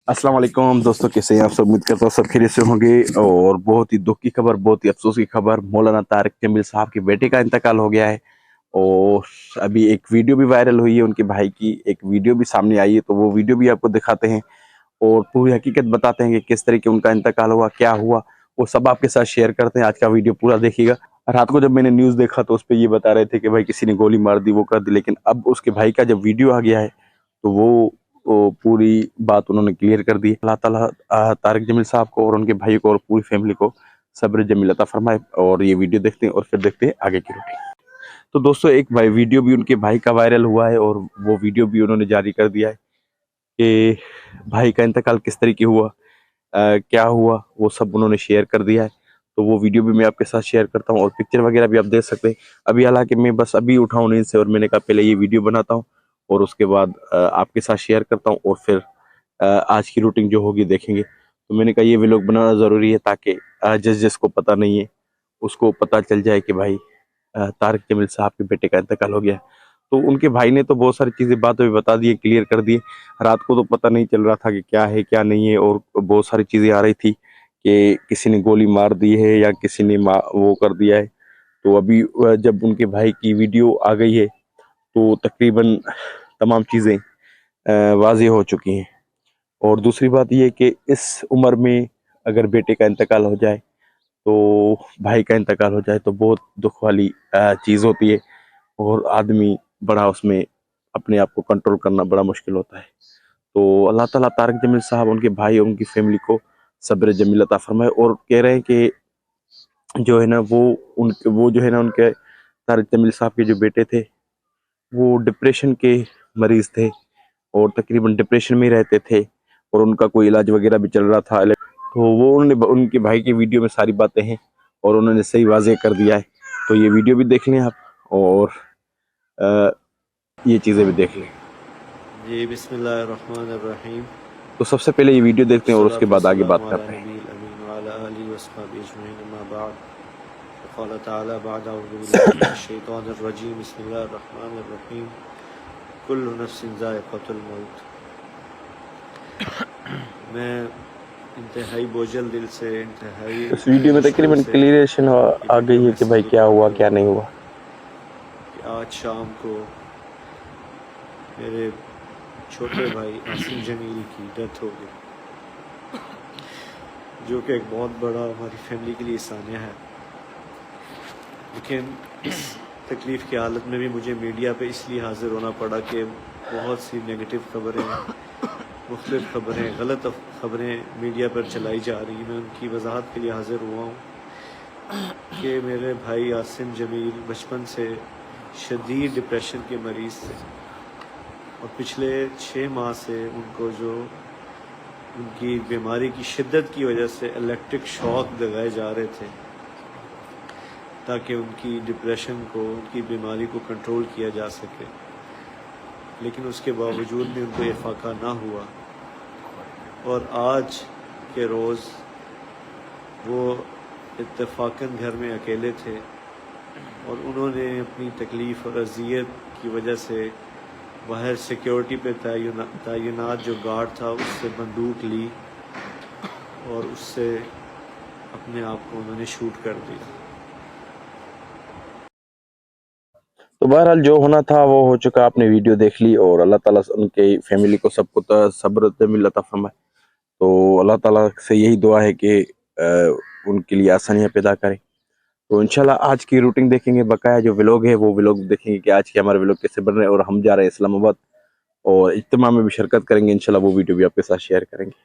अस्सलाम वालेकुम दोस्तों, कैसे हैं आप सब? उम्मीद करता हूँ सब खैरियत से होंगे। और बहुत ही दुख की खबर, बहुत ही अफसोस की खबर, मौलाना तारिक जमील साहब के बेटे का इंतकाल हो गया है। और अभी एक वीडियो भी वायरल हुई है, उनके भाई की एक वीडियो भी सामने आई है, तो वो वीडियो भी आपको दिखाते हैं और पूरी हकीकत बताते हैं कि किस तरीके उनका इंतकाल हुआ, क्या हुआ, वो सब आपके साथ शेयर करते हैं। आज का वीडियो पूरा देखिएगा। रात को जब मैंने न्यूज़ देखा तो उस पर ये बता रहे थे कि भाई किसी ने गोली मार दी, वो कर दी, लेकिन अब उसके भाई का जब वीडियो आ गया है तो वो पूरी बात उन्होंने क्लियर कर दी। अल्लाह ताला तारिक जमील साहब को और उनके भाई को और पूरी फैमिली को सब्र जमील अता फरमाए। और ये वीडियो देखते हैं और फिर देखते हैं आगे की रूटीन। तो दोस्तों, एक भाई वीडियो भी उनके भाई का वायरल हुआ है और वो वीडियो भी उन्होंने जारी कर दिया है कि भाई का इंतकाल किस तरीके हुआ, क्या हुआ, वो सब उन्होंने शेयर कर दिया है। तो वो वीडियो भी मैं आपके साथ शेयर करता हूँ और पिक्चर वगैरह भी आप देख सकते हैं। अभी हालांकि मैं बस अभी उठाऊँ नींद से और मैंने कहा पहले ये वीडियो बनाता हूँ और उसके बाद आपके साथ शेयर करता हूँ और फिर आज की रूटीन जो होगी देखेंगे। तो मैंने कहा ये व्लॉग बनाना ज़रूरी है ताकि जिसको पता नहीं है उसको पता चल जाए कि भाई तारिक जमील साहब के बेटे का इंतकाल हो गया है। तो उनके भाई ने तो बहुत सारी चीज़ें बातें भी बता दी, क्लियर कर दी। रात को तो पता नहीं चल रहा था कि क्या है क्या नहीं है, और बहुत सारी चीज़ें आ रही थी कि किसी ने गोली मार दी है या किसी ने वो कर दिया है। तो अभी जब उनके भाई की वीडियो आ गई है तो तकरीबन तमाम चीज़ें वाज़ेह हो चुकी हैं। और दूसरी बात ये कि इस उम्र में अगर बेटे का इंतकाल हो जाए तो भाई का इंतकाल हो जाए तो बहुत दुख वाली चीज़ होती है और आदमी बड़ा उसमें अपने आप को कंट्रोल करना बड़ा मुश्किल होता है। तो अल्लाह ताला तारिक जमील साहब, उनके भाई और उनकी फैमिली को सब्र जमील अता फरमाए। और कह रहे हैं कि जो है ना वो जो है ना उनके तारिक जमील साहब के जो बेटे थे वो डिप्रेशन के मरीज थे और तकरीबन डिप्रेशन में ही रहते थे और उनका कोई इलाज वगैरह भी चल रहा था। तो वो उन्होंने उनके भाई की वीडियो में सारी बातें हैं और उन्होंने सही वाज़ेह कर दिया है। तो ये वीडियो भी देख लें आप और अ, ये चीज़ें भी देख लें। जी बिस्मिल्लाहिर्रहमानिर्रहीम। तो सबसे पहले ये वीडियो देखते हैं और उसके बाद आगे बात करते हैं। मैं इंतहाई बोझल दिल से, इंतहाई इस वीडियो में मुश्किल तकरीबन से क्लियरेशन आ वीडियो गई है कि भाई मैसेज क्या लिखना हुआ शुरू क्या कर नहीं रहा हुआ। हूँ कि आज शाम को मेरे छोटे भाई आसिम जमील की डेथ हो गई, जो कि एक बहुत बड़ा हमारी फैमिली के लिए सानिया है। लेकिन इस तकलीफ़ की हालत में भी मुझे मीडिया पे इसलिए हाज़िर होना पड़ा कि बहुत सी नेगेटिव खबरें, मुख्तलिफ़ खबरें, गलत खबरें मीडिया पर चलाई जा रही। मैं उनकी वजाहत के लिए हाज़िर हुआ हूँ कि मेरे भाई आसिम जमील बचपन से शदीद डिप्रेशन के मरीज़ थे और पिछले 6 माह से उनको जो उनकी बीमारी की शिद्दत की वजह से इलेक्ट्रिक शॉक लगाए जा रहे थे ताकि उनकी डिप्रेशन को, उनकी बीमारी को कंट्रोल किया जा सके। लेकिन उसके बावजूद भी उनको इफाका ना हुआ और आज के रोज़ वो इत्तेफाकन घर में अकेले थे और उन्होंने अपनी तकलीफ़ और अज़ियत की वजह से बाहर सिक्योरिटी पे तैनात जो गार्ड था उससे बंदूक ली और उससे अपने आप को उन्होंने शूट कर दिया। तो बहरहाल जो होना था वो हो चुका, आपने वीडियो देख ली और अल्लाह ताला उनके फैमिली को सबको सब्र जमील अता फरमाए। तो अल्लाह ताला से यही दुआ है कि उनके लिए आसानियाँ पैदा करें। तो इंशाल्लाह आज की रूटीन देखेंगे, बकाया जो व्लॉग है वो व्लॉग देखेंगे कि आज के हमारे व्लॉग कैसे बन रहे हैं। और हम जा रहे हैं इस्लामाबाद और इज्तिमा में भी शिरकत करेंगे इंशाल्लाह, वो वीडियो भी आपके साथ शेयर करेंगे।